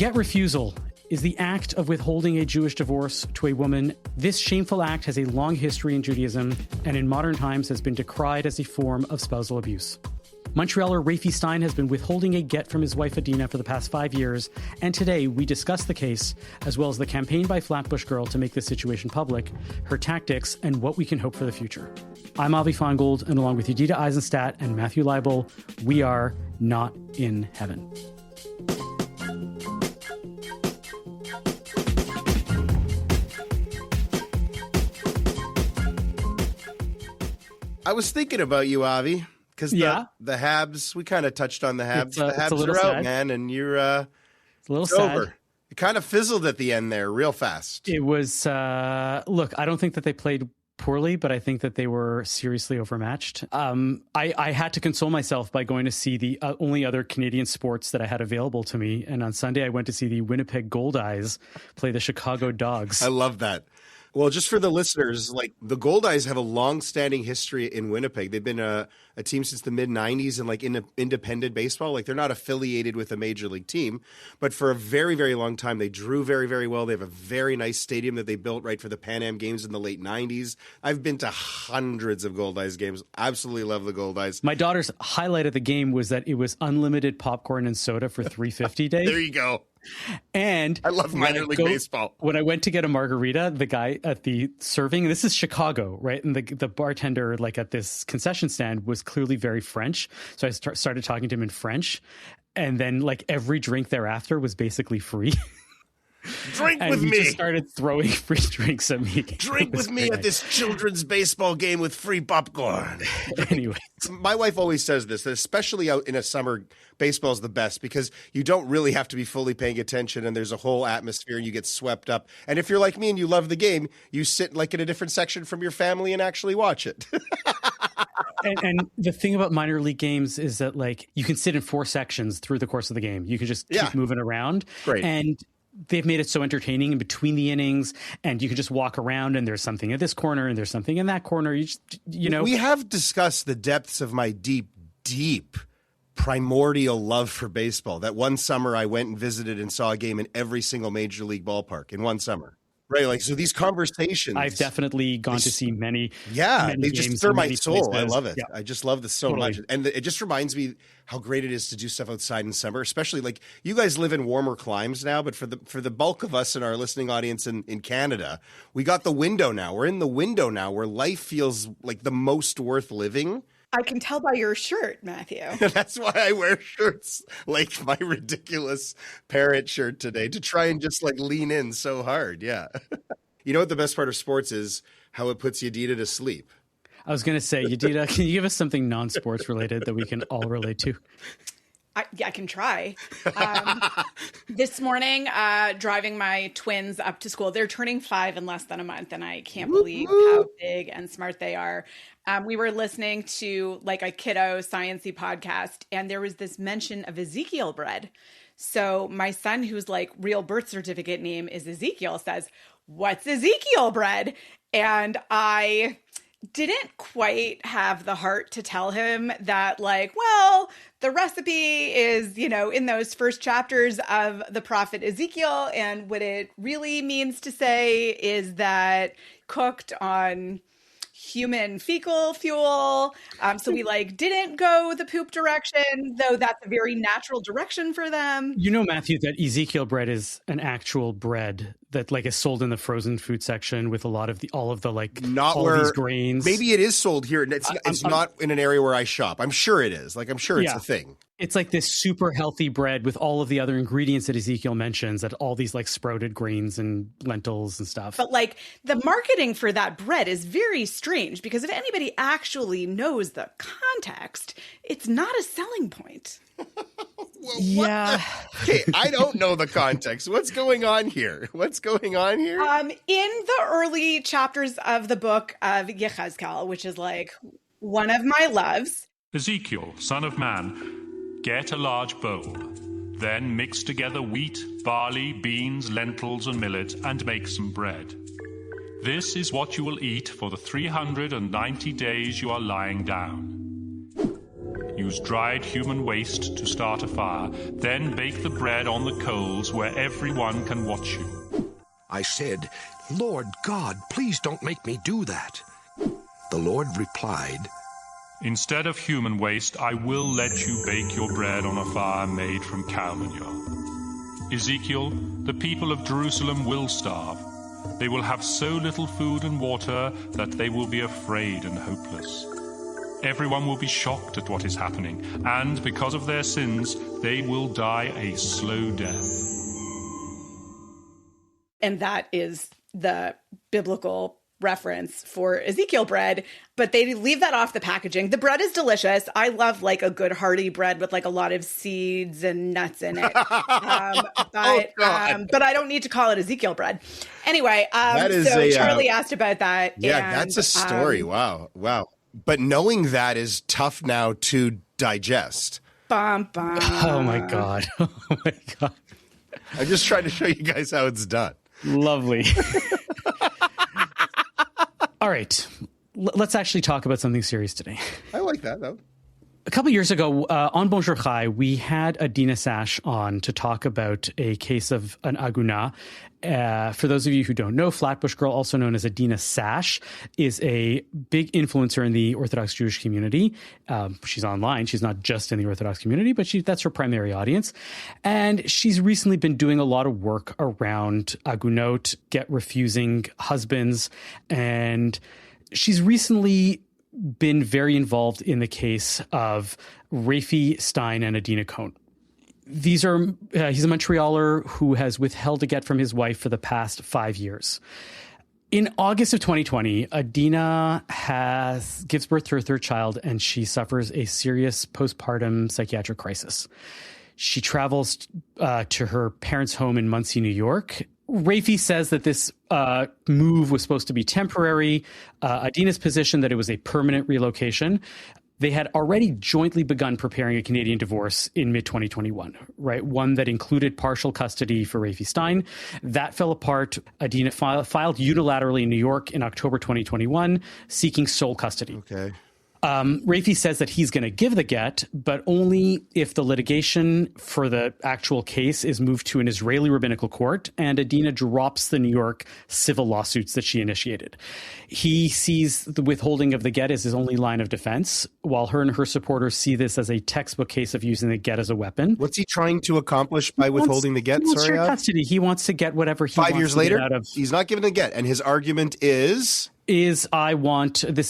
Gett refusal is the act of withholding a Jewish divorce to a woman. This shameful act has a long history in Judaism and in modern times has been decried as a form of spousal abuse. Montrealer Rafi Stein has been withholding a get from his wife Adeena for the past 5 years, and today we discuss the case, as well as the campaign by Flatbush Girl to make this situation public, her tactics, and what we can hope for the future. I'm Avi Finegold, and along with Yedida Eisenstat and Matthew Leibl, we are not in heaven. I was thinking about you, Avi, because the Habs, we kind of touched on the Habs. The Habs are out, man, and you're it's a little sad. Over. It kind of fizzled at the end there real fast. It was, look, I don't think that they played poorly, but I think that they were seriously overmatched. I had to console myself by going to see the only other Canadian sports that I had available to me. And on Sunday, I went to see the Winnipeg Goldeyes play the Chicago Dogs. I love that. Well, just for the listeners, like the Goldeyes have a long-standing history in Winnipeg. They've been a team since the mid-'90s and like in independent baseball. Like they're not affiliated with a major league team, but for a very, very long time, they drew very, very well. They have a very nice stadium that they built right for the Pan Am Games in the late 90s. I've been to hundreds of Goldeyes games. Absolutely love the Goldeyes. My daughter's highlight of the game was that it was unlimited popcorn and soda for $3.50 days. There you go. And I love minor league baseball. When I went to get a margarita, the guy at the serving, this is Chicago, right? And the bartender, like at this concession stand, was clearly very French. So I started talking to him in French. And then like every drink thereafter was basically free. Drink and with he me. Just started throwing free drinks at me. Drink with me at this children's baseball game with free popcorn. Anyway, my wife always says this, that especially out in a summer, baseball is the best because you don't really have to be fully paying attention and there's a whole atmosphere and you get swept up. And if you're like me and you love the game, you sit like in a different section from your family and actually watch it. And the thing about minor league games is that like you can sit in 4 sections through the course of the game. You can just keep moving around. Great. And they've made it so entertaining in between the innings, and you can just walk around and there's something at this corner and there's something in that corner. You know, we have discussed the depths of my deep primordial love for baseball. That one summer I went and visited and saw a game in every single major league ballpark in one summer. Right, like so these conversations. I've definitely gone to see many. They just stir my soul. Places. I love it. Yeah. I just love this so much, and it just reminds me how great it is to do stuff outside in summer. Especially like you guys live in warmer climes now, but for the bulk of us in our listening audience in Canada, we got the window now. We're in the window now where life feels like the most worth living. I can tell by your shirt, Matthew. That's why I wear shirts like my ridiculous parrot shirt today to try and just like lean in so hard. Yeah. You know what the best part of sports is? How it puts Yedida to sleep. I was going to say, Yedida, can you give us something non-sports related that we can all relate to? I can try. This morning, driving my twins up to school, they're turning 5 in less than a month, and I can't believe how big and smart they are. We were listening to like a kiddo sciencey podcast, and there was this mention of Ezekiel bread. So my son, whose like real birth certificate name is Ezekiel, says, "What's Ezekiel bread?" And I didn't quite have the heart to tell him that, like, well, the recipe is, you know, in those first chapters of the prophet Ezekiel. And what it really means to say is that cooked on human fecal fuel. So we like didn't go the poop direction, though that's a very natural direction for them. You know, Matthew, that Ezekiel bread is an actual bread that like is sold in the frozen food section with a lot of all of these grains. Maybe it is sold here. It's not in an area where I shop. I'm sure it is. Like I'm sure it's a thing. It's like this super healthy bread with all of the other ingredients that Ezekiel mentions, that all these like sprouted grains and lentils and stuff. But like the marketing for that bread is very strange because if anybody actually knows the context, it's not a selling point. Yeah. Okay, I don't know the context. What's going on here? In the early chapters of the book of Yechezkel, which is like one of my loves. Ezekiel, son of man, get a large bowl. Then mix together wheat, barley, beans, lentils, and millet, and make some bread. This is what you will eat for the 390 days you are lying down. Use dried human waste to start a fire. Then bake the bread on the coals where everyone can watch you. I said, Lord God, please don't make me do that. The Lord replied, Instead of human waste, I will let you bake your bread on a fire made from cow manure. Ezekiel, the people of Jerusalem will starve. They will have so little food and water that they will be afraid and hopeless. Everyone will be shocked at what is happening, and because of their sins, they will die a slow death. And that is the biblical reference for Ezekiel bread, but they leave that off the packaging. The bread is delicious. I love like a good hearty bread with like a lot of seeds and nuts in it. But I don't need to call it Ezekiel bread. Anyway, Charlie asked about that. Yeah, and, that's a story. Wow. But knowing that is tough now to digest. Bum, bum. Oh my God. Oh my God. I'm just trying to show you guys how it's done. Lovely. All right. Let's actually talk about something serious today. I like that, though. A couple of years ago, on Bonjour Chai, we had Adeena Sash on to talk about a case of an aguna. For those of you who don't know, Flatbush Girl, also known as Adeena Sash, is a big influencer in the Orthodox Jewish community. She's online. She's not just in the Orthodox community, but that's her primary audience. And she's recently been doing a lot of work around agunot, get refusing husbands. And she's recently been very involved in the case of Rafi Stein and Adeena Kohn. He's a Montrealer who has withheld a get from his wife for the past 5 years. In August of 2020, Adeena gives birth to her third child, and she suffers a serious postpartum psychiatric crisis. She travels to her parents' home in Muncie, New York. Rafi says that this move was supposed to be temporary. Adeena's position that it was a permanent relocation. They had already jointly begun preparing a Canadian divorce in mid-2021, right? One that included partial custody for Rafi Stein. That fell apart. Adeena filed unilaterally in New York in October 2021, seeking sole custody. Okay. Rafi says that he's going to give the get, but only if the litigation for the actual case is moved to an Israeli rabbinical court, and Adeena drops the New York civil lawsuits that she initiated. He sees the withholding of the get as his only line of defense, while her and her supporters see this as a textbook case of using the get as a weapon. What's he trying to accomplish by withholding the get? He wants custody. He wants to get whatever he wants. 5 years later, he's not giving the get, and his argument is this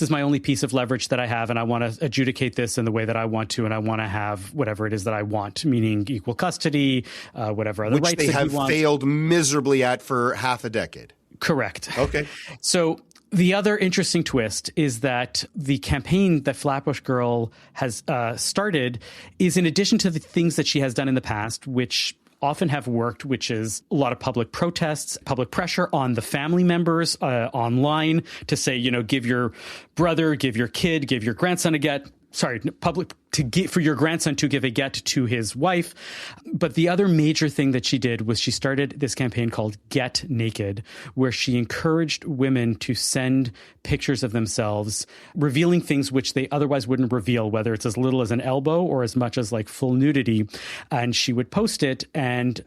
is my only piece of leverage that I have, and I want to adjudicate this in the way that I want to, and I want to have whatever it is that I want, meaning equal custody, whatever other rights that he wants. Which they have failed miserably at for half a decade. Correct. Okay. So the other interesting twist is that the campaign that Flatbush Girl has started is, in addition to the things that she has done in the past, which often have worked, which is a lot of public protests, public pressure on the family members online to say, give your brother, give your kid, give your grandson a get. For your grandson to give a get to his wife. But the other major thing that she did was she started this campaign called Gett Naked, where she encouraged women to send pictures of themselves, revealing things which they otherwise wouldn't reveal, whether it's as little as an elbow or as much as like full nudity. And she would post it and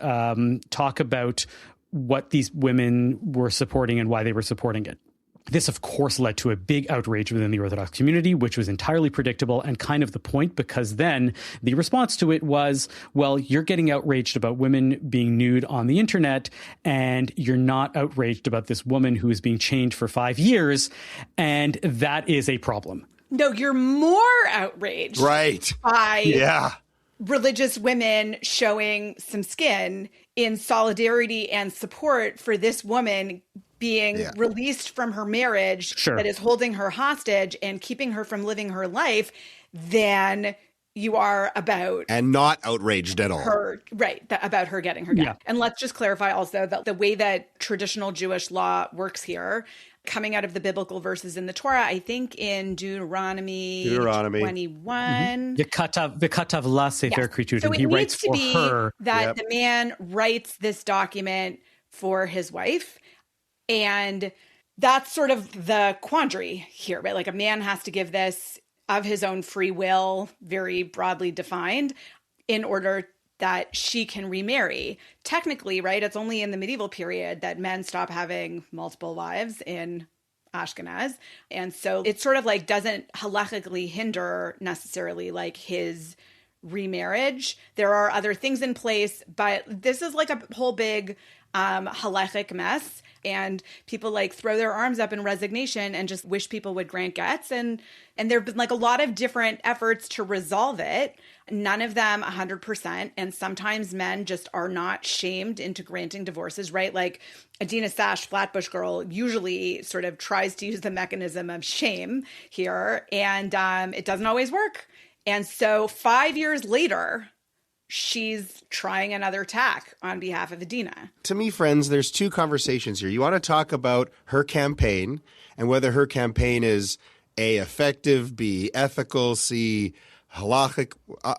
talk about what these women were supporting and why they were supporting it. This, of course, led to a big outrage within the Orthodox community, which was entirely predictable and kind of the point, because then the response to it was, well, you're getting outraged about women being nude on the internet, and you're not outraged about this woman who is being chained for 5 years, and that is a problem. No, you're more outraged. Right. By religious women showing some skin in solidarity and support for this woman being released from her marriage that is holding her hostage and keeping her from living her life than you are about. And not outraged at all. About her getting her get. Yeah. And let's just clarify also that the way that traditional Jewish law works here, coming out of the biblical verses in the Torah, I think in Deuteronomy 21. V'katav la sefer kritud. So it he needs writes to for be her that the man writes this document for his wife. And that's sort of the quandary here, right? Like a man has to give this of his own free will, very broadly defined, in order that she can remarry. Technically, right, it's only in the medieval period that men stop having multiple wives in Ashkenaz. And so it sort of like doesn't halakhically hinder necessarily like his remarriage. There are other things in place, but this is like a whole big halachic mess. And people like throw their arms up in resignation and just wish people would grant gets. And there have been like a lot of different efforts to resolve it. None of them 100%. And sometimes men just are not shamed into granting divorces, right? Like Adeena Sash, Flatbush Girl, usually sort of tries to use the mechanism of shame here. And it doesn't always work. And so 5 years later, she's trying another tack on behalf of Adeena. To me, friends, there's two conversations here. You want to talk about her campaign and whether her campaign is A, effective, B, ethical, C, halachic.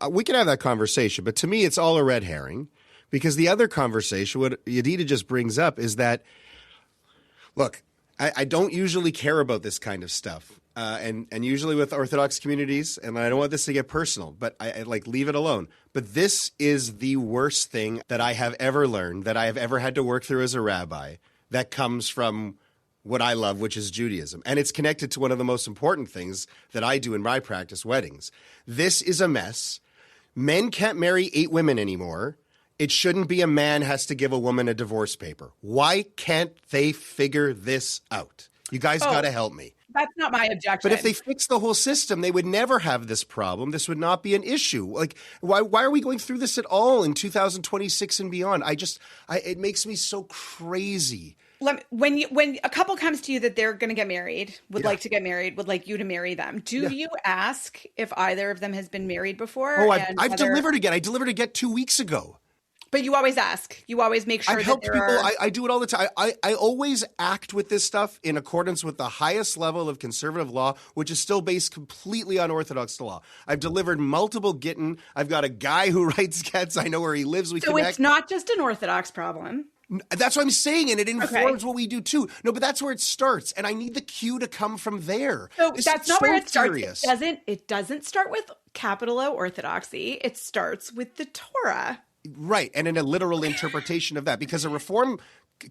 We can have that conversation. But to me, it's all a red herring, because the other conversation, what Yedida just brings up, is that, look, I don't usually care about this kind of stuff. And usually with Orthodox communities, and I don't want this to get personal, but I like leave it alone. But this is the worst thing that I have ever learned, that I have ever had to work through as a rabbi, that comes from what I love, which is Judaism. And it's connected to one of the most important things that I do in my practice, weddings. This is a mess. Men can't marry 8 women anymore. It shouldn't be a man has to give a woman a divorce paper. Why can't they figure this out? You guys got to help me. That's not my objection. But if they fix the whole system, they would never have this problem. This would not be an issue. Like, why are we going through this at all in 2026 and beyond? It makes me so crazy. When a couple comes to you that they're going to get married, would like to get married, would like you to marry them, do you ask if either of them has been married before? Oh, I've delivered again. I delivered again 2 weeks ago. But you always ask. You always make sure I've helped people. I do it all the time. I always act with this stuff in accordance with the highest level of conservative law, which is still based completely on Orthodox law. I've delivered multiple gittin. I've got a guy who writes gets. I know where he lives. We connect. It's not just an Orthodox problem. That's what I'm saying, and it informs what we do too. No, but that's where it starts, and I need the cue to come from there. So that's not where it starts. It doesn't start with capital O Orthodoxy. It starts with the Torah. Right, and in a literal interpretation of that, because a Reform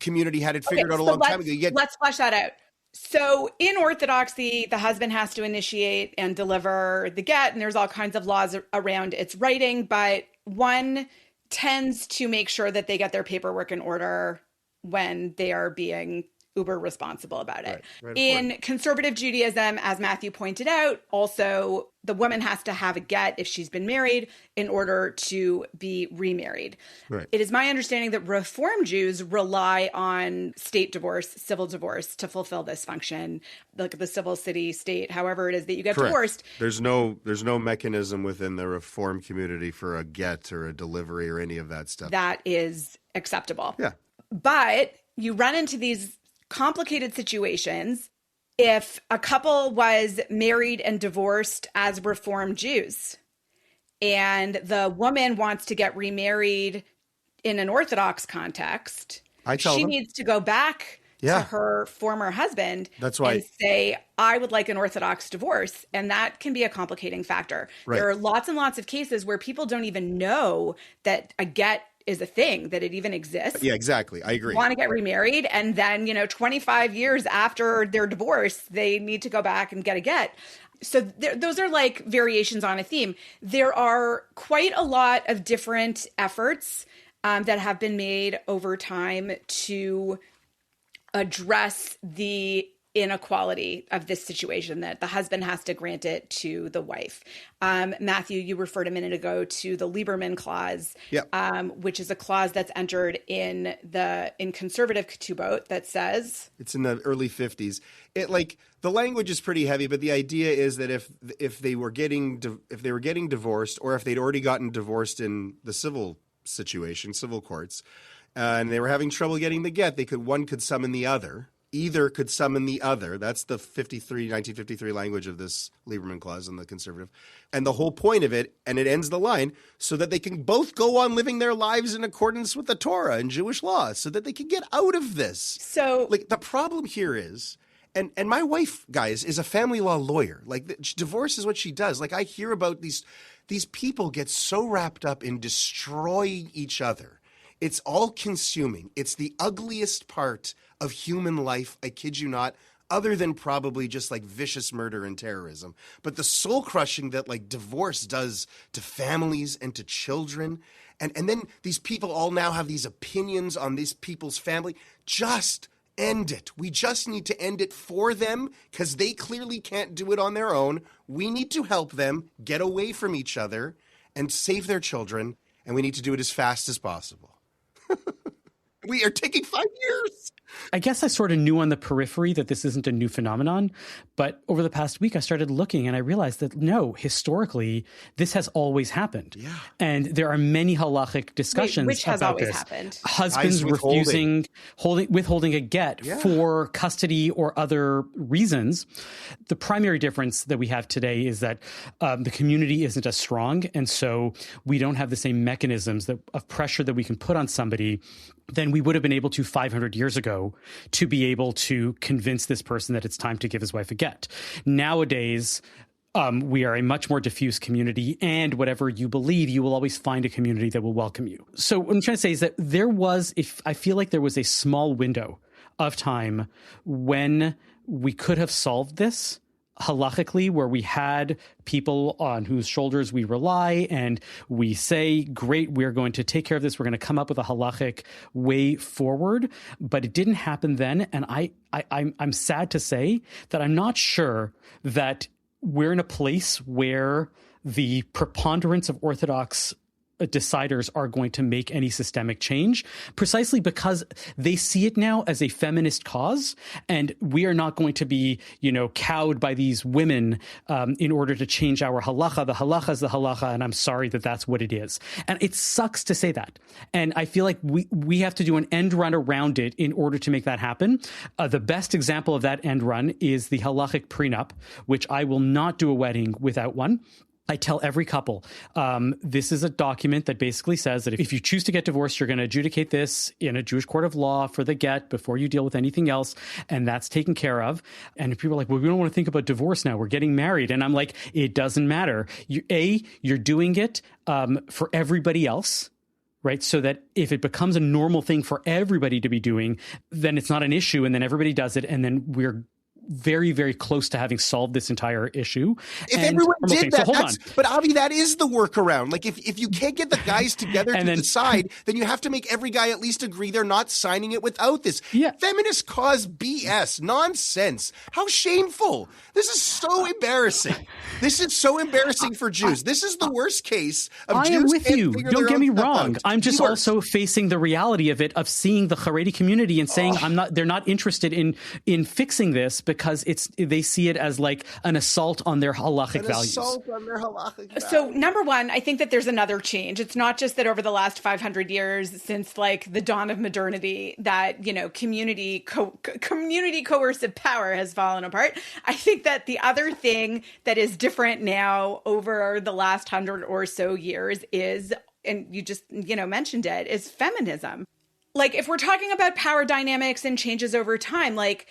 community had it figured out a long time ago. Let's flesh that out. So in Orthodoxy, the husband has to initiate and deliver the get, and there's all kinds of laws around its writing, but one tends to make sure that they get their paperwork in order when they are being uber responsible about it. Right, in conservative Judaism, as Matthew pointed out, also the woman has to have a get if she's been married in order to be remarried. Right. It is my understanding that Reform Jews rely on state divorce, civil divorce to fulfill this function, like the civil city state, however it is that you get divorced. There's no mechanism within the Reform community for a get or a delivery or any of that stuff. That is acceptable. Yeah. But you run into these complicated situations if a couple was married and divorced as Reform Jews and the woman wants to get remarried in an Orthodox context, she needs to go back to her former husband and say, I would like an Orthodox divorce. And that can be a complicating factor. Right. There are lots and lots of cases where people don't even know that a get is a thing, that it even exists. Yeah, exactly. I agree. Want to get remarried, and then 25 years after their divorce, they need to go back and get a get. So those are like variations on a theme. There are quite a lot of different efforts that have been made over time to address the inequality of this situation, that the husband has to grant it to the wife. Matthew, you referred a minute ago to the Lieberman clause, which is a clause that's entered in conservative ketubot that says, it's in the early 50s. The language is pretty heavy, but the idea is that if they were getting divorced, or if they'd already gotten divorced in the civil situation, civil courts, and they were having trouble getting the get, one could summon the other. Either could summon the other. That's the 1953 language of this Lieberman clause in the conservative. And the whole point of it, and it ends the line, so that they can both go on living their lives in accordance with the Torah and Jewish law, so that they can get out of this. So the problem here is, And my wife, guys, is a family law lawyer. Like, divorce is what she does. Like, I hear about these people get so wrapped up in destroying each other. It's all consuming. It's the ugliest part of human life, I kid you not, other than probably just like vicious murder and terrorism. But the soul crushing that like divorce does to families and to children. And then these people all now have these opinions on these people's family. Just end it. We just need to end it for them because they clearly can't do it on their own. We need to help them get away from each other and save their children. And we need to do it as fast as possible. We are taking 5 years. I guess I sort of knew on the periphery that this isn't a new phenomenon, but over the past week I started looking and I realized that no, historically, this has always happened. Yeah. And there are many halachic discussions which has about always this. happened. Husbands withholding a get for custody or other reasons. The primary difference that we have today is that the community isn't as strong, and so we don't have the same mechanisms of pressure that we can put on somebody than we would have been able to 500 years ago to be able to convince this person that it's time to give his wife a get. Nowadays, we are a much more diffuse community, and whatever you believe, you will always find a community that will welcome you. So what I'm trying to say is that I feel like there was a small window of time when we could have solved this halachically, where we had people on whose shoulders we rely and we say, great, we're going to take care of this. We're going to come up with a halachic way forward. But it didn't happen then. And I'm sad to say that I'm not sure that we're in a place where the preponderance of Orthodox deciders are going to make any systemic change, precisely because they see it now as a feminist cause, and we are not going to be, cowed by these women in order to change our halacha. The halacha is the halacha, and I'm sorry that that's what it is. And it sucks to say that. And I feel like we have to do an end run around it in order to make that happen. The best example of that end run is the halachic prenup, which I will not do a wedding without one. I tell every couple, this is a document that basically says that if you choose to get divorced, you're going to adjudicate this in a Jewish court of law for the get before you deal with anything else, and that's taken care of. And if people are like, well, we don't want to think about divorce now, we're getting married. And I'm like, it doesn't matter. You're doing it for everybody else, right? So that if it becomes a normal thing for everybody to be doing, then it's not an issue, and then everybody does it, and then we're very, very close to having solved this entire issue. If everyone did that, but Avi, that is the workaround. Like if you can't get the guys together to decide, then you have to make every guy at least agree they're not signing it without this. Yeah. Feminist cause BS, nonsense. How shameful. This is so embarrassing. This is so embarrassing for Jews. This is the worst case of Jews. I am with you. Don't get me wrong. Out. I'm just also facing the reality of it, of seeing the Haredi community and saying they're not interested in fixing this, because they see it as like an assault on their halachic values. So number one, I think that there's another change. It's not just that over the last 500 years since like the dawn of modernity that, community coercive power has fallen apart. I think that the other thing that is different now over the last 100 or so years is, and you just, mentioned it, is feminism. Like if we're talking about power dynamics and changes over time, like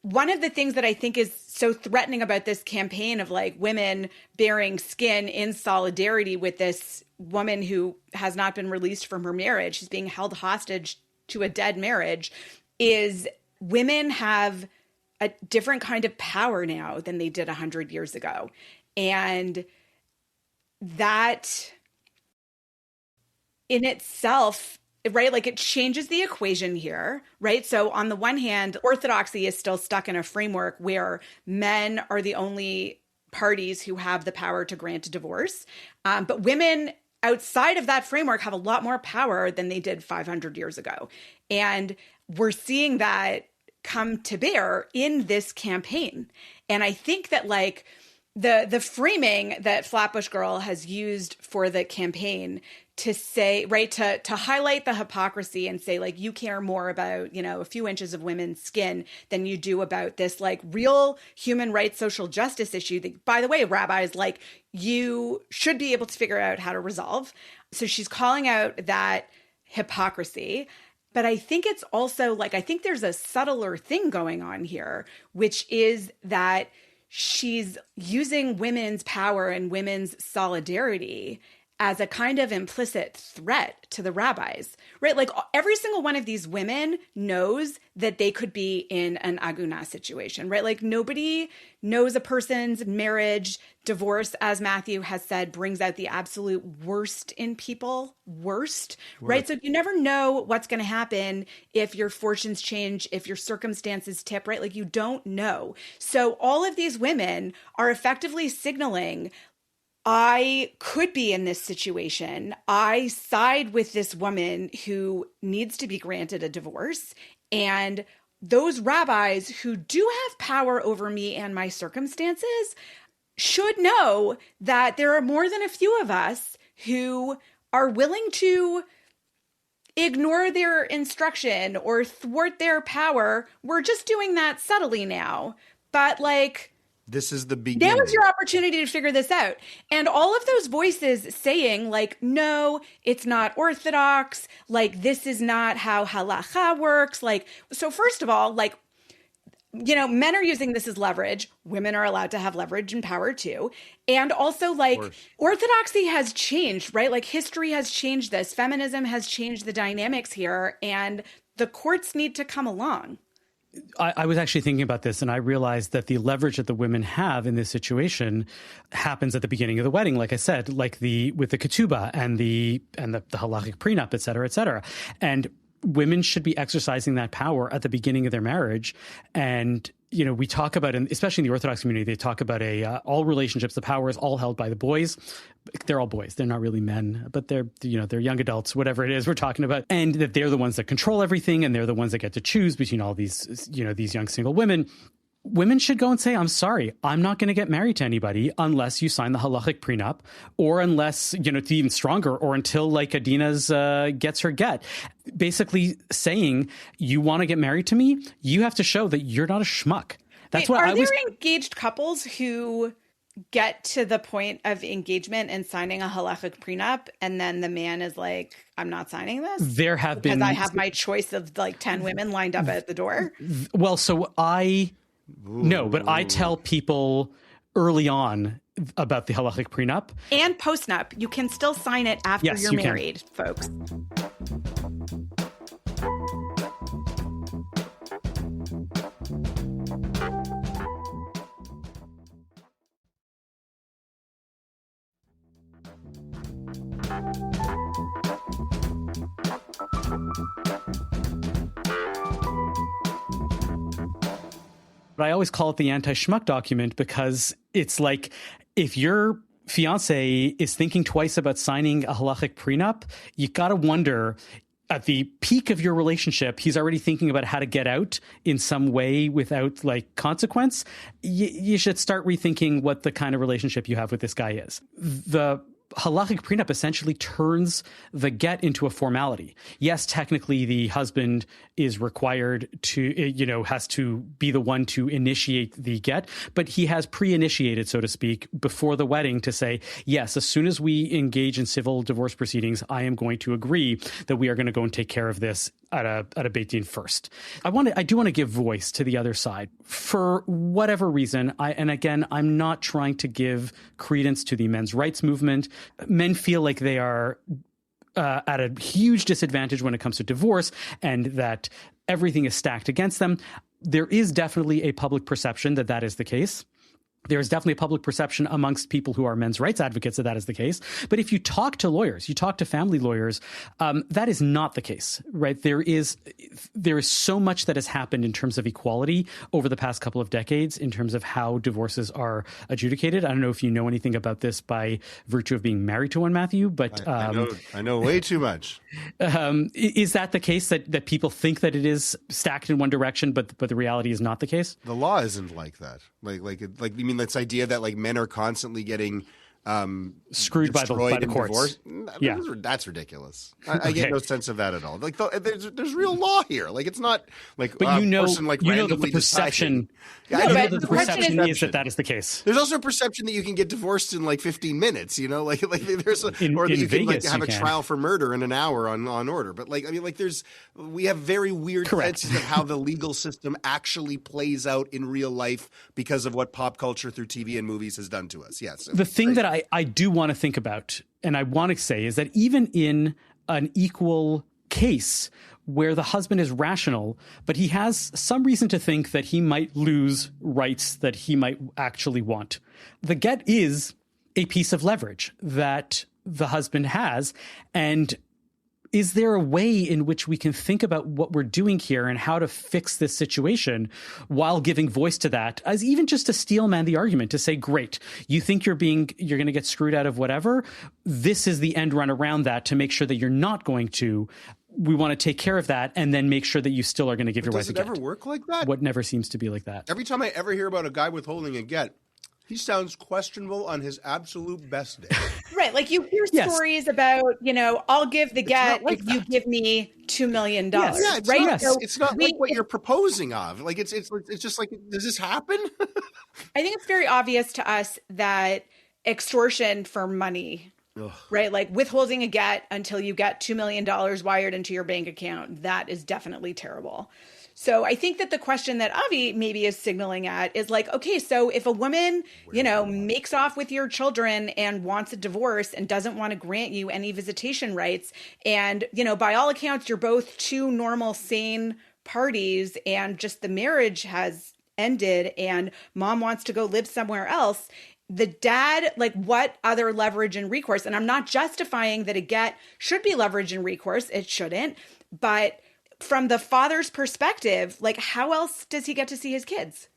one of the things that I think is so threatening about this campaign of like women bearing skin in solidarity with this woman who has not been released from her marriage, she's being held hostage to a dead marriage, is women have a different kind of power now than they did 100 years ago. And that in itself, right? Like it changes the equation here, right? So on the one hand, Orthodoxy is still stuck in a framework where men are the only parties who have the power to grant a divorce. But women outside of that framework have a lot more power than they did 500 years ago. And we're seeing that come to bear in this campaign. And I think that like the framing that Flatbush Girl has used for the campaign to say, right, to highlight the hypocrisy and say, like, you care more about, a few inches of women's skin than you do about this, like, real human rights, social justice issue that, by the way, rabbis, like, you should be able to figure out how to resolve. So she's calling out that hypocrisy. But I think it's also like, I think there's a subtler thing going on here, which is that she's using women's power and women's solidarity as a kind of implicit threat to the rabbis, right? Like every single one of these women knows that they could be in an aguna situation, right? Like nobody knows a person's marriage. Divorce, as Matthew has said, brings out the absolute worst in people, right? So you never know what's going to happen if your fortunes change, if your circumstances tip, right? Like you don't know. So all of these women are effectively signaling, I could be in this situation. I side with this woman who needs to be granted a divorce. And those rabbis who do have power over me and my circumstances should know that there are more than a few of us who are willing to ignore their instruction or thwart their power. We're just doing that subtly now. But like, this is the beginning. Now is your opportunity to figure this out. And all of those voices saying like, no, it's not Orthodox. Like, this is not how halacha works. Like, so first of all, like, you know, men are using this as leverage. Women are allowed to have leverage and power too. And also like orthodoxy has changed, right? Like history has changed this. Feminism has changed the dynamics here. And the courts need to come along. I was actually thinking about this, and I realized that the leverage that the women have in this situation happens at the beginning of the wedding, like I said, like with the ketubah and the halachic prenup, et cetera, et cetera. And women should be exercising that power at the beginning of their marriage. And, you know, we talk about, and especially in the Orthodox community, they talk about all relationships, the power is all held by the boys. They're all boys. They're not really men, but they're young adults, whatever it is we're talking about. And that they're the ones that control everything. And they're the ones that get to choose between all these, these young single women. Women should go and say, I'm sorry, I'm not going to get married to anybody unless you sign the halachic prenup, or unless, it's even stronger, or until like Adeena's gets her get. Basically saying, you want to get married to me, you have to show that you're not a schmuck. That's what I was. Are there engaged couples who get to the point of engagement and signing a halachic prenup, and then the man is like, I'm not signing this? There have been. Because I have my choice of like 10 women lined up at the door? Well, so No, but I tell people early on about the halachic prenup. And postnup. You can still sign it after you're married, folks. But I always call it the anti-schmuck document, because it's like, if your fiance is thinking twice about signing a halachic prenup, you got to wonder, at the peak of your relationship, he's already thinking about how to get out in some way without like consequence. You should start rethinking what the kind of relationship you have with this guy is. The halachic prenup essentially turns the get into a formality. Yes, technically the husband is required to, has to be the one to initiate the get, but he has pre-initiated, so to speak, before the wedding to say, yes, as soon as we engage in civil divorce proceedings, I am going to agree that we are going to go and take care of this at a Beit Din first. I do want to give voice to the other side for whatever reason. I'm not trying to give credence to the men's rights movement. Men feel like they are at a huge disadvantage when it comes to divorce, and that everything is stacked against them. There is definitely a public perception that is the case. There is definitely a public perception amongst people who are men's rights advocates that is the case. But if you talk to lawyers, you talk to family lawyers, that is not the case, right? There is so much that has happened in terms of equality over the past couple of decades in terms of how divorces are adjudicated. I don't know if you know anything about this by virtue of being married to one, Matthew, but I know way too much. Is that the case, that people think that it is stacked in one direction, but the reality is not the case? The law isn't like that. Like you mean this idea that like men are constantly getting screwed by the courts? Yeah. That's ridiculous. I get no sense of that at all. Like there's real law here. Like it's not like but person like that randomly the perception. deciding. You know but that the the question perception is- is that is the case. There's also a perception that you can get divorced in like 15 minutes, you know, like there's or that in you can like Vegas, have you a can. trial for murder in an hour on order. But like, I mean, like we have very weird Correct. senses of how the legal system actually plays out in real life because of what pop culture through TV and movies has done to us. Yes. The thing that I do want to think about and I want to say is that even in an equal case where the husband is rational, but he has some reason to think that he might lose rights that he might actually want. The get is a piece of leverage that the husband has. And is there a way in which we can think about what we're doing here and how to fix this situation while giving voice to that, as even just to steelman the argument, to say, great, you think you're going to get screwed out of whatever. This is the end run around that to make sure that you're not going to. We want to take care of that and then make sure that you still are going to give your wife a get. Does it ever work like that? What never seems to be like that. Every time I ever hear about a guy withholding a get, he sounds questionable on his absolute best day. Right. Like you hear Yes. stories about, I'll give the get not like if you that. give me $2 million. Yes. Yeah, it's right. not, So it's not like what you're proposing of. Like it's just like, does this happen? I think it's very obvious to us that extortion for money, right? Like withholding a get until you get $2 million wired into your bank account, that is definitely terrible. So I think that the question that Avi maybe is signaling at is like, okay, so if a woman, makes off with your children and wants a divorce and doesn't want to grant you any visitation rights, and, by all accounts, you're both two normal, sane parties and just the marriage has ended and mom wants to go live somewhere else, the dad, like what other leverage and recourse? And I'm not justifying that a get should be leverage and recourse. It shouldn't. But from the father's perspective, like how else does he get to see his kids?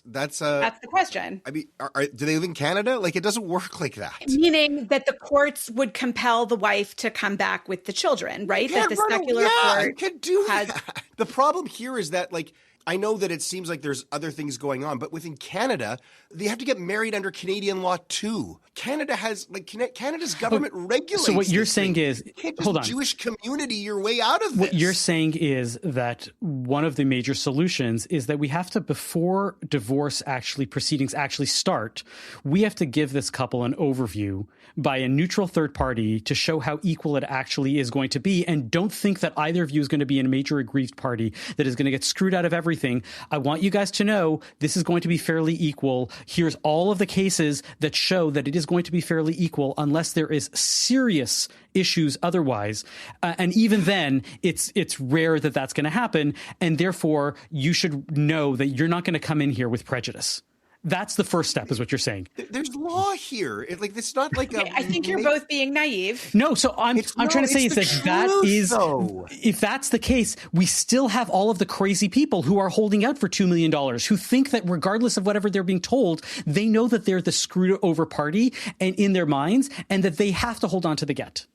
That's the question. I mean, do they live in Canada? Like, it doesn't work like that. Meaning that the courts would compel the wife to come back with the children, right? That the secular court can do has. that. The problem here is that, like, I know that it seems like there's other things going on, but within Canada, they have to get married under Canadian law too. Canada has, like, Canada's government regulates. So what you're this saying thing. is, You can't just hold on. Jewish community your way out of this. What you're saying is that one of the major solutions is that we have to, before divorce proceedings actually start, we have to give this couple an overview by a neutral third party to show how equal it actually is going to be. And don't think that either of you is going to be a major aggrieved party that is going to get screwed out of everything. I want you guys to know this is going to be fairly equal. Here's all of the cases that show that it is going to be fairly equal unless there is serious issues otherwise. And even then, it's rare that that's going to happen. And therefore, you should know that you're not going to come in here with prejudice. That's the first step, is what you're saying. There's law here. It's not like I think you're both being naive. No, so I'm trying to say is that though. if that's the case, we still have all of the crazy people who are holding out for $2 million, who think that regardless of whatever they're being told, they know that they're the screwed over party and in their minds, and that they have to hold on to the get.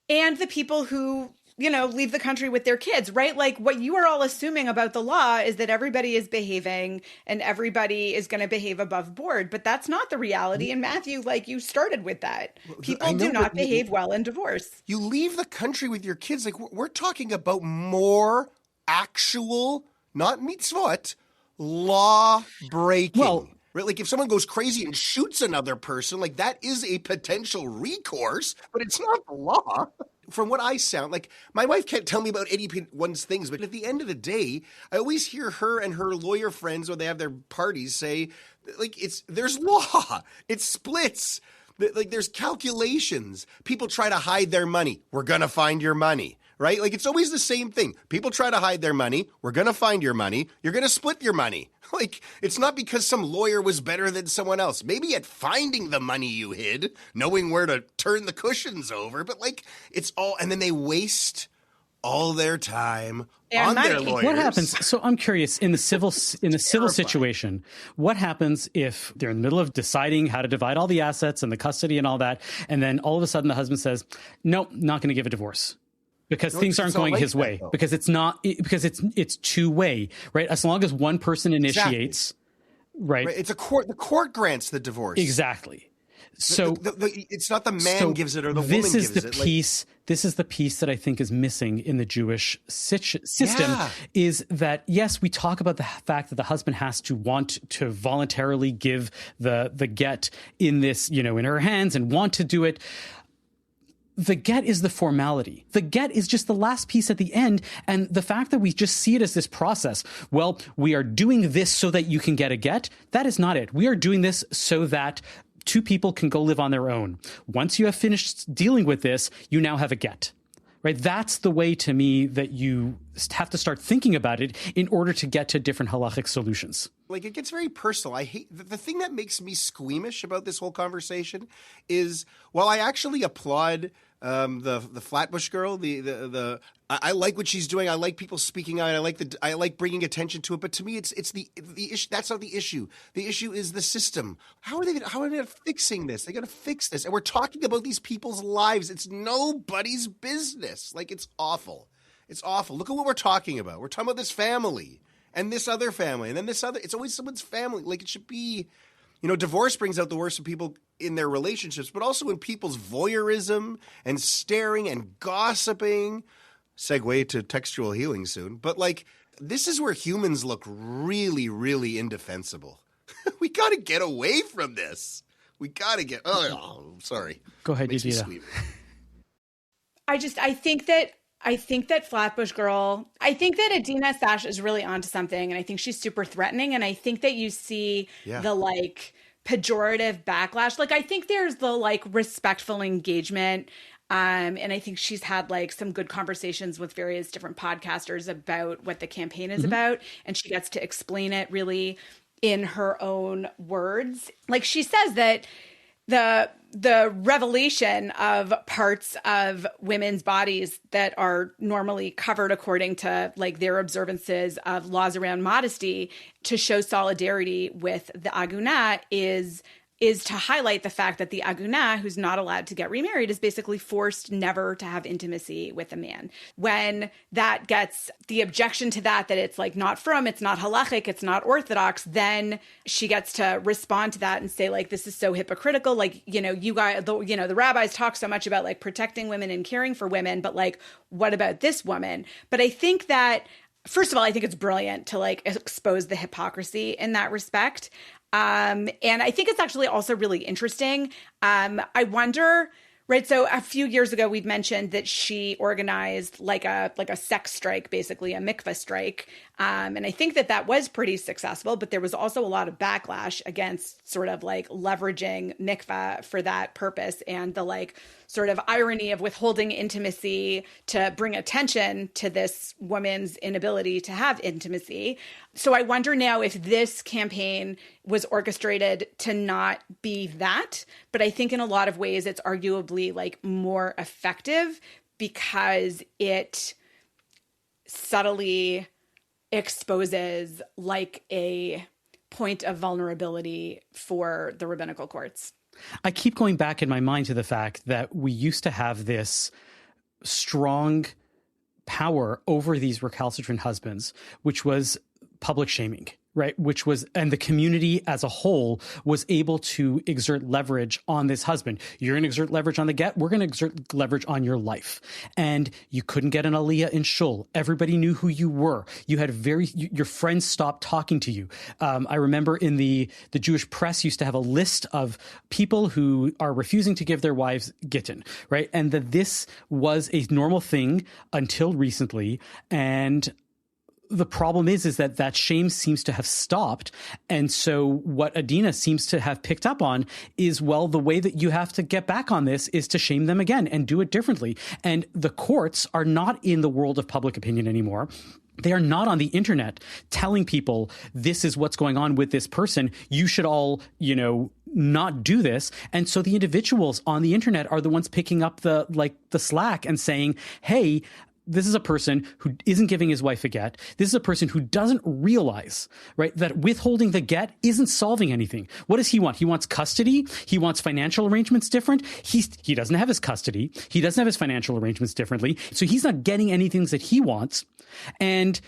And the people who, leave the country with their kids, right? Like what you are all assuming about the law is that everybody is behaving and everybody is going to behave above board. But that's not the reality. And Matthew, like you started with that. People do not behave well in divorce. You leave the country with your kids. Like, we're talking about more actual, not mitzvot, law breaking. Well, right? Like if someone goes crazy and shoots another person, like that is a potential recourse, but it's not the law. From what I sound like, my wife can't tell me about anyone's things, but at the end of the day, I always hear her and her lawyer friends when they have their parties say, like, there's law, it splits, like there's calculations. People try to hide their money. We're gonna find your money. Right? Like, it's always the same thing. People try to hide their money. We're going to find your money. You're going to split your money. Like, it's not because some lawyer was better than someone else. Maybe at finding the money you hid, knowing where to turn the cushions over, but like, it's all, and then they waste all their time on their lawyers. What happens? So I'm curious, in the civil situation, what happens if they're in the middle of deciding how to divide all the assets and the custody and all that, and then all of a sudden the husband says, "Nope, not going to give a divorce." Because things aren't going his way. Because it's not. Because it's two way, right? As long as one person initiates, right? It's a court. The court grants the divorce. Exactly. So it's not the man gives it or the woman gives it. This is the piece that I think is missing in the Jewish system, is that, yes, we talk about the fact that the husband has to want to voluntarily give the get in this, in her hands and want to do it. The get is the formality. The get is just the last piece at the end. And the fact that we just see it as this process, well, we are doing this so that you can get a get, that is not it. We are doing this so that two people can go live on their own. Once you have finished dealing with this, you now have a get, right? That's the way, to me, that you have to start thinking about it in order to get to different halachic solutions. Like, it gets very personal. I hate the thing that makes me squeamish about this whole conversation is, while I actually applaud the Flatbush girl, I like what she's doing. I like people speaking out. I like bringing attention to it. But to me, it's the issue. That's not the issue. The issue is the system. How are they fixing this? They got to fix this. And we're talking about these people's lives. It's nobody's business. Like, it's awful. It's awful. Look at what we're talking about. We're talking about this family and this other family and then this other. It's always someone's family. Like, it should be. Divorce brings out the worst of people in their relationships, but also in people's voyeurism and staring and gossiping. Segue to textual healing soon. But, this is where humans look really, really indefensible. We got to get away from this. We got to get – oh, sorry. Go ahead, Yedida. I think that Flatbush girl, I think that Adeena Sash is really onto something, and I think she's super threatening, and I think that you see the pejorative backlash. I think there's the respectful engagement, and I think she's had some good conversations with various different podcasters about what the campaign is about, and she gets to explain it really in her own words. She says that the revelation of parts of women's bodies that are normally covered according to their observances of laws around modesty to show solidarity with the Aguna is to highlight the fact that the Aguna, who's not allowed to get remarried, is basically forced never to have intimacy with a man. When that gets the objection to that it's not it's not halachic, it's not Orthodox, then she gets to respond to that and say this is so hypocritical. You guys, the rabbis talk so much about protecting women and caring for women, but what about this woman? But I think that, first of all, I think it's brilliant to expose the hypocrisy in that respect. And I think it's actually also really interesting. I wonder, right? So a few years ago, we'd mentioned that she organized a sex strike, basically a mikvah strike. And I think that was pretty successful, but there was also a lot of backlash against sort of leveraging mikvah for that purpose and the sort of irony of withholding intimacy to bring attention to this woman's inability to have intimacy. So I wonder now if this campaign was orchestrated to not be that, but I think in a lot of ways it's arguably more effective because it subtly exposes a point of vulnerability for the rabbinical courts. I keep going back in my mind to the fact that we used to have this strong power over these recalcitrant husbands, which was public shaming, right? And the community as a whole was able to exert leverage on this husband. You're going to exert leverage on the get. We're going to exert leverage on your life. And you couldn't get an aliyah in shul. Everybody knew who you were. You had your friends stopped talking to you. I remember in the Jewish press used to have a list of people who are refusing to give their wives gittin, right? And that this was a normal thing until recently. And the problem is that shame seems to have stopped. And so what Adeena seems to have picked up on is, well, the way that you have to get back on this is to shame them again and do it differently. And the courts are not in the world of public opinion anymore. They are not on the internet telling people this is what's going on with this person. You should all, not do this. And so the individuals on the internet are the ones picking up the slack and saying, hey, this is a person who isn't giving his wife a get. This is a person who doesn't realize, right, that withholding the get isn't solving anything. What does he want? He wants custody. He wants financial arrangements different. He doesn't have his custody. He doesn't have his financial arrangements differently. So he's not getting anything that he wants. And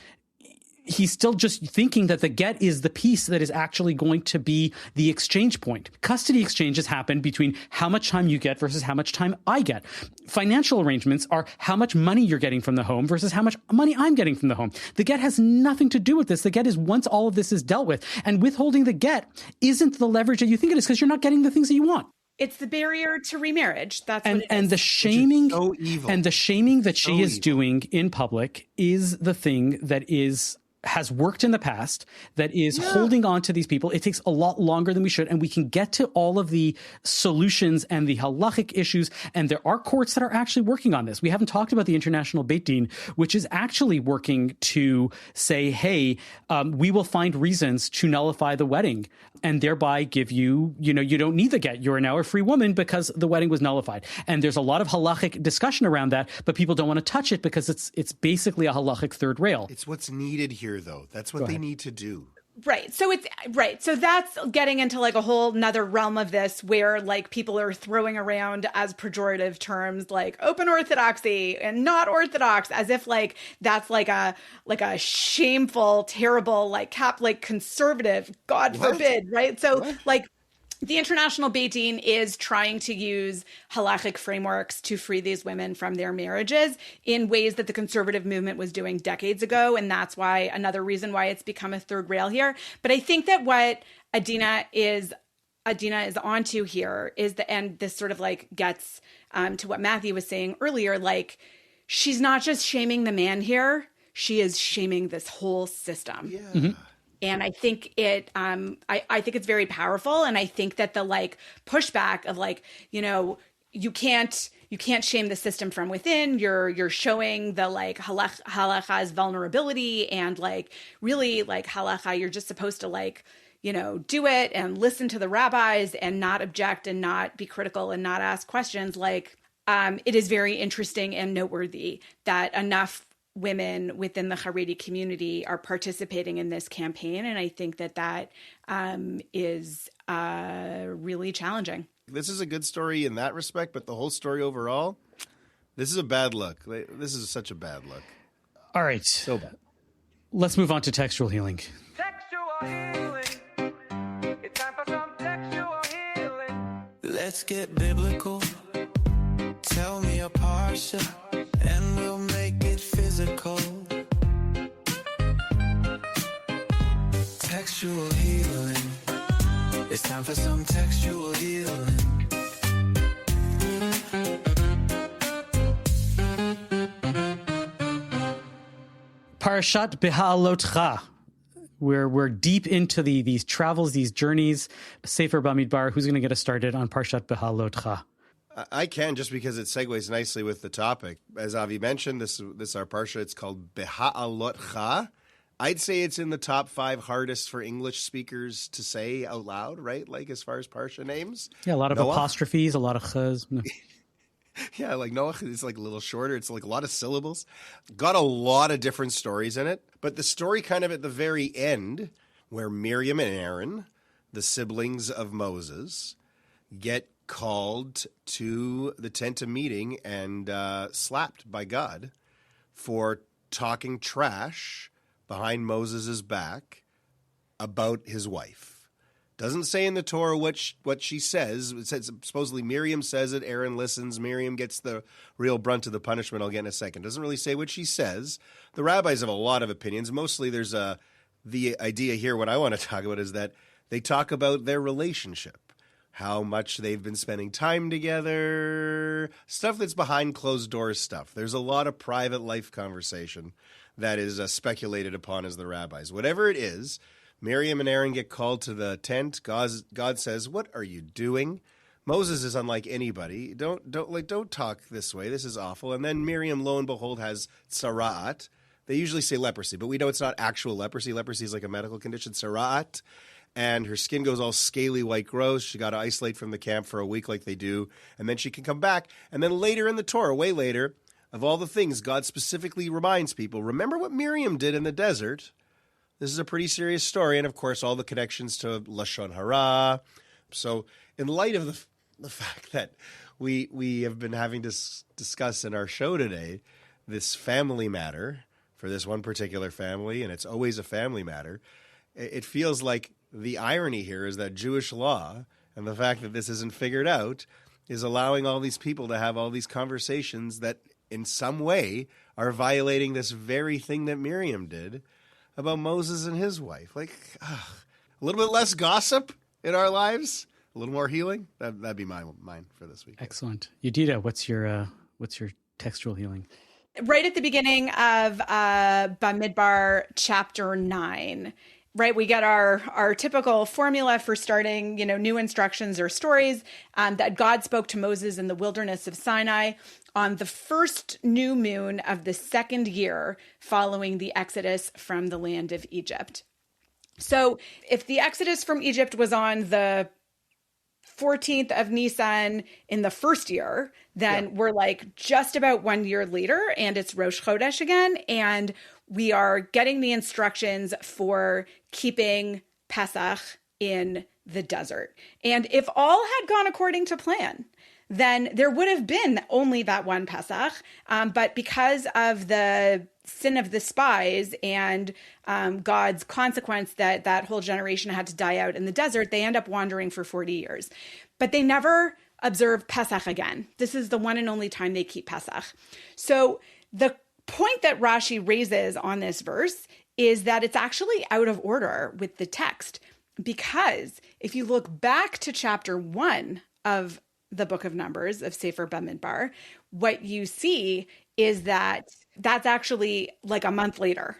he's still just thinking that the get is the piece that is actually going to be the exchange point. Custody exchanges happen between how much time you get versus how much time I get. Financial arrangements are how much money you're getting from the home versus how much money I'm getting from the home. The get has nothing to do with this. The get is once all of this is dealt with. And withholding the get isn't the leverage that you think it is because you're not getting the things that you want. It's the barrier to remarriage. That's what it is. And the shaming, so evil. and the shaming that she is doing in public is the thing that has worked in the past, that is holding on to these people. It takes a lot longer than we should, and we can get to all of the solutions and the halachic issues, and there are courts that are actually working on this. We haven't talked about the International Beit Din, which is actually working to say, hey, we will find reasons to nullify the wedding and thereby give you, you don't need the get. You're now a free woman because the wedding was nullified. And there's a lot of halachic discussion around that, but people don't want to touch it because it's basically a halachic third rail. It's what's needed here, though. That's what they need to do. Right. So So that's getting into like a whole nother realm of this where like people are throwing around as pejorative terms like open orthodoxy and not orthodox, as if like that's like a shameful, terrible, like conservative, God forbid. Right. So like the International Beit Din is trying to use halachic frameworks to free these women from their marriages in ways that the conservative movement was doing decades ago. And that's why another reason why it's become a third rail here. But I think that what Adeena is onto here is and this sort of like gets to what Matthew was saying earlier, like she's not just shaming the man here, she is shaming this whole system. Yeah. Mm-hmm. And I think I think it's very powerful. And I think that the like pushback of like, you can't shame the system from within. You're showing the like halacha's vulnerability and like really like halacha, you're just supposed to like, do it and listen to the rabbis and not object and not be critical and not ask questions. Like it is very interesting and noteworthy that enough women within the Haredi community are participating in this campaign. And I think that is really challenging. This is a good story in that respect, but the whole story overall, this is a bad look. This is such a bad look. All right. So bad. Let's move on to textual healing. Textual healing. It's time for some textual healing. Let's get biblical. Tell me a parsha, and we'll make it physical. Textual healing. It's time for some textual healing. Parashat Beha'alotcha. We're deep into these travels, these journeys. Sefer Bamidbar, who's going to get us started on Parashat Beha'alotcha? I can, just because it segues nicely with the topic. As Avi mentioned, this is our parsha. It's called Beha'alotcha. I'd say it's in the top 5 hardest for English speakers to say out loud, right? Like as far as parsha names. Yeah, a lot of apostrophes, a lot of chaz. No. Yeah, like Noach is like a little shorter. It's like a lot of syllables. Got a lot of different stories in it. But the story kind of at the very end, where Miriam and Aaron, the siblings of Moses, get called to the tent of meeting and slapped by God for talking trash behind Moses' back about his wife. Doesn't say in the Torah what she says. It says supposedly Miriam says it, Aaron listens, Miriam gets the real brunt of the punishment. I'll get in a second. Doesn't really say what she says. The rabbis have a lot of opinions. Mostly there's the idea here, what I want to talk about is that they talk about their relationship. How much they've been spending time together, stuff that's behind closed doors stuff. There's a lot of private life conversation that is speculated upon as the rabbis. Whatever it is, Miriam and Aaron get called to the tent. God says, "What are you doing?" Moses is unlike anybody. Don't talk this way. This is awful. And then Miriam, lo and behold, has tzara'at. They usually say leprosy, but we know it's not actual leprosy. Leprosy is like a medical condition, tzara'at. And her skin goes all scaly, white, gross. She got to isolate from the camp for a week like they do. And then she can come back. And then later in the Torah, way later, of all the things, God specifically reminds people, remember what Miriam did in the desert. This is a pretty serious story. And, of course, all the connections to Lashon Hara. So in light of the fact that we have been having to discuss in our show today, this family matter for this one particular family, and it's always a family matter. It feels like the irony here is that Jewish law and the fact that this isn't figured out is allowing all these people to have all these conversations that in some way are violating this very thing that Miriam did about Moses and his wife. Like, a little bit less gossip in our lives, a little more healing. That'd be mine for this week. Excellent. Yedida, what's your textual healing? Right at the beginning of Bamidbar chapter 9, right, we get our typical formula for starting, new instructions or stories that God spoke to Moses in the wilderness of Sinai on the first new moon of the second year following the exodus from the land of Egypt. So if the exodus from Egypt was on the 14th of Nisan in the first year, then we're like just about 1 year later, and it's Rosh Chodesh again, and we are getting the instructions for keeping Pesach in the desert. And if all had gone according to plan, then there would have been only that one Pesach. But because of the sin of the spies and God's consequence that whole generation had to die out in the desert, they end up wandering for 40 years. But they never observe Pesach again. This is the one and only time they keep Pesach. So the point that Rashi raises on this verse is that it's actually out of order with the text, because if you look back to chapter 1 of the book of Numbers of Sefer Bamidbar, what you see is that that's actually like a month later.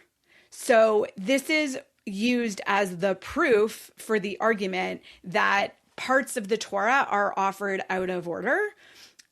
So this is used as the proof for the argument that parts of the Torah are offered out of order,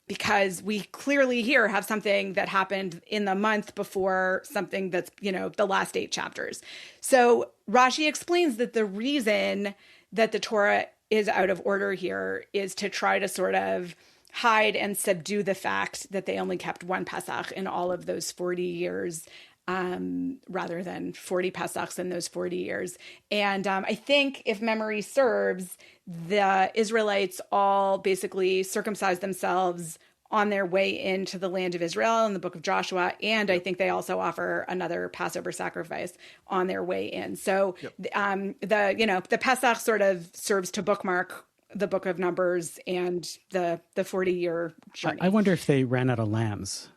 because we clearly here have something that happened in the month before something that's, the last 8 chapters. So Rashi explains that the reason that the Torah is out of order here is to try to sort of hide and subdue the fact that they only kept one Pesach in all of those 40 years, rather than 40 Pesachs in those 40 years. And I think, if memory serves, the Israelites all basically circumcised themselves on their way into the land of Israel in the book of Joshua. And I think they also offer another Passover sacrifice on their way in. So the Pesach sort of serves to bookmark the book of Numbers and the 40-year journey. I wonder if they ran out of lambs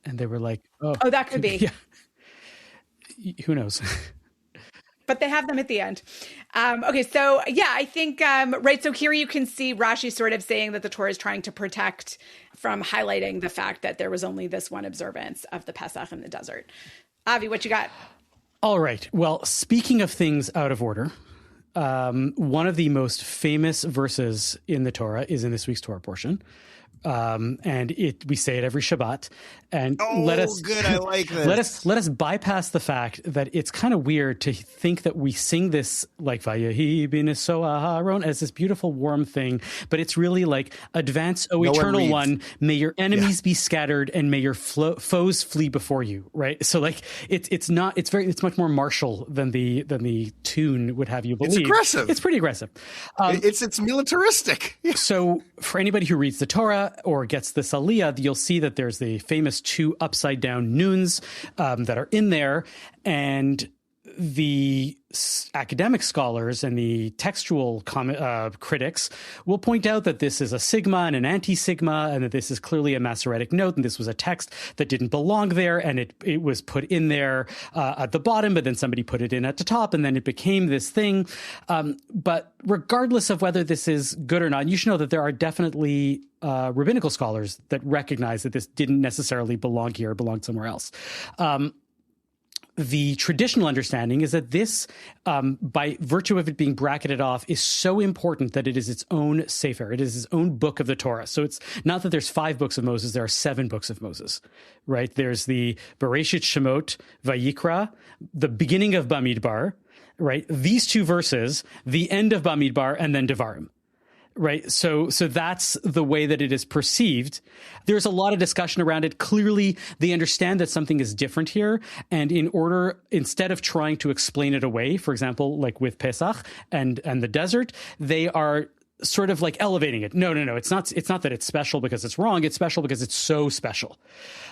and they were like, oh, that could be. Yeah. Who knows? But they have them at the end. Okay, so I think, right, so here you can see Rashi sort of saying that the Torah is trying to protect from highlighting the fact that there was only this one observance of the Pesach in the desert. Avi, what you got? All right. Well, speaking of things out of order, one of the most famous verses in the Torah is in this week's Torah portion. And we say it every Shabbat, and good. I like this. Let us bypass the fact that it's kind of weird to think that we sing this like Vayehi b'neso Aharon as this beautiful warm thing, but it's really like, advance, O Eternal One, may your enemies be scattered and may your foes flee before you. Right. So like it's much more martial than the tune would have you believe. It's aggressive. It's pretty aggressive. It's militaristic. So for anybody who reads the Torah or gets this aliyah, you'll see that there's the famous 2 upside down nuns that are in there, and the academic scholars and the textual critics will point out that this is a sigma and an anti-sigma, and that this is clearly a Masoretic note, and this was a text that didn't belong there, and it was put in there at the bottom, but then somebody put it in at the top, and then it became this thing. But regardless of whether this is good or not, you should know that there are definitely rabbinical scholars that recognize that this didn't necessarily belong here, it belonged somewhere else. The traditional understanding is that this, by virtue of it being bracketed off, is so important that it is its own sefer. It is its own book of the Torah. So it's not that there's 5 books of Moses, there are 7 books of Moses, right? There's the Bereshit, Shemot, Vayikra, the beginning of Bamidbar, right? These 2 verses, the end of Bamidbar, and then Devarim. Right. So that's the way that it is perceived. There's a lot of discussion around it. Clearly, they understand that something is different here. And instead of trying to explain it away, for example, like with Pesach and the desert, they are sort of like elevating it. No. It's not that it's special because it's wrong. It's special because it's so special.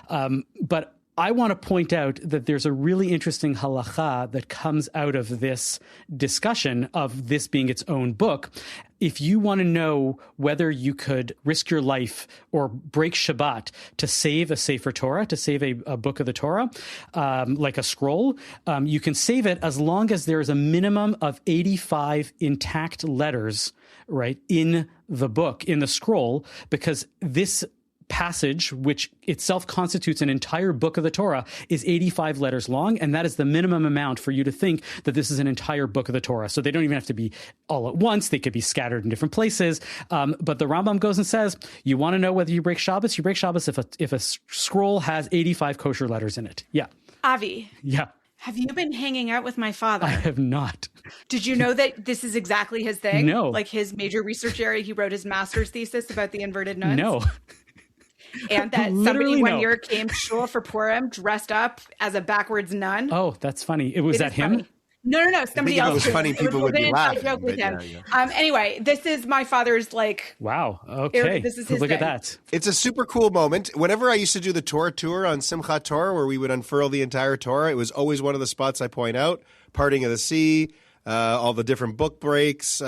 But I want to point out that there's a really interesting halacha that comes out of this discussion of this being its own book. If you want to know whether you could risk your life or break Shabbat to save a Sefer Torah, to save a book of the Torah, like a scroll, you can save it as long as there is a minimum of 85 intact letters, right, in the book, in the scroll, because this passage, which itself constitutes an entire book of the Torah, is 85 letters long, and that is the minimum amount for you to think that this is an entire book of the Torah. So they don't even have to be all at once. They could be scattered in different places. But the Rambam goes and says, you want to know whether you break Shabbos? You break Shabbos if a scroll has 85 kosher letters in it. Yeah. Avi. Yeah. Have you been hanging out with my father? I have not. Did you know that this is exactly his thing? No. Like his major research area, he wrote his master's thesis about the inverted nuns? No. And that somebody Literally one no. year came to shul for Purim dressed up as a backwards nun. Oh, that's funny. Was that him? Funny. No. Somebody else. If it was funny, people would be laughing. Joke with him. Yeah. Anyway, this is my father's Wow. Okay. This is his Look thing. at that. It's a super cool moment. Whenever I used to do the Torah tour on Simchat Torah, where we would unfurl the entire Torah, it was always one of the spots I point out. Parting of the Sea, all the different book breaks,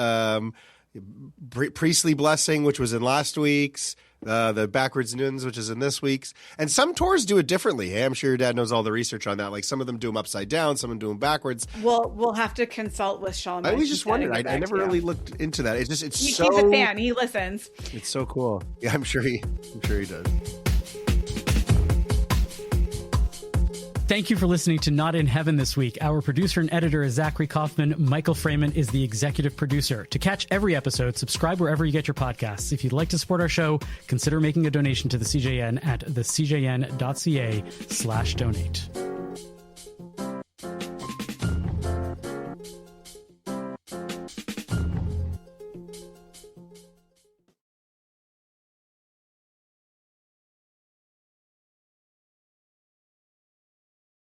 priestly blessing, which was in last week's, the backwards nuns, which is in this week's. And some tours do it differently. Hey, I'm sure your dad knows all the research on that. Like some of them do them upside down, some of them do them backwards. We'll have to consult with Shalom. I always just wondered. I never really looked into that. It's He's so. a fan. He listens. It's so cool. Yeah, I'm sure he does. Thank you for listening to Not in Heaven this week. Our producer and editor is Zachary Kauffman. Michael Fraiman is the executive producer. To catch every episode, subscribe wherever you get your podcasts. If you'd like to support our show, consider making a donation to the CJN at thecjn.ca/donate.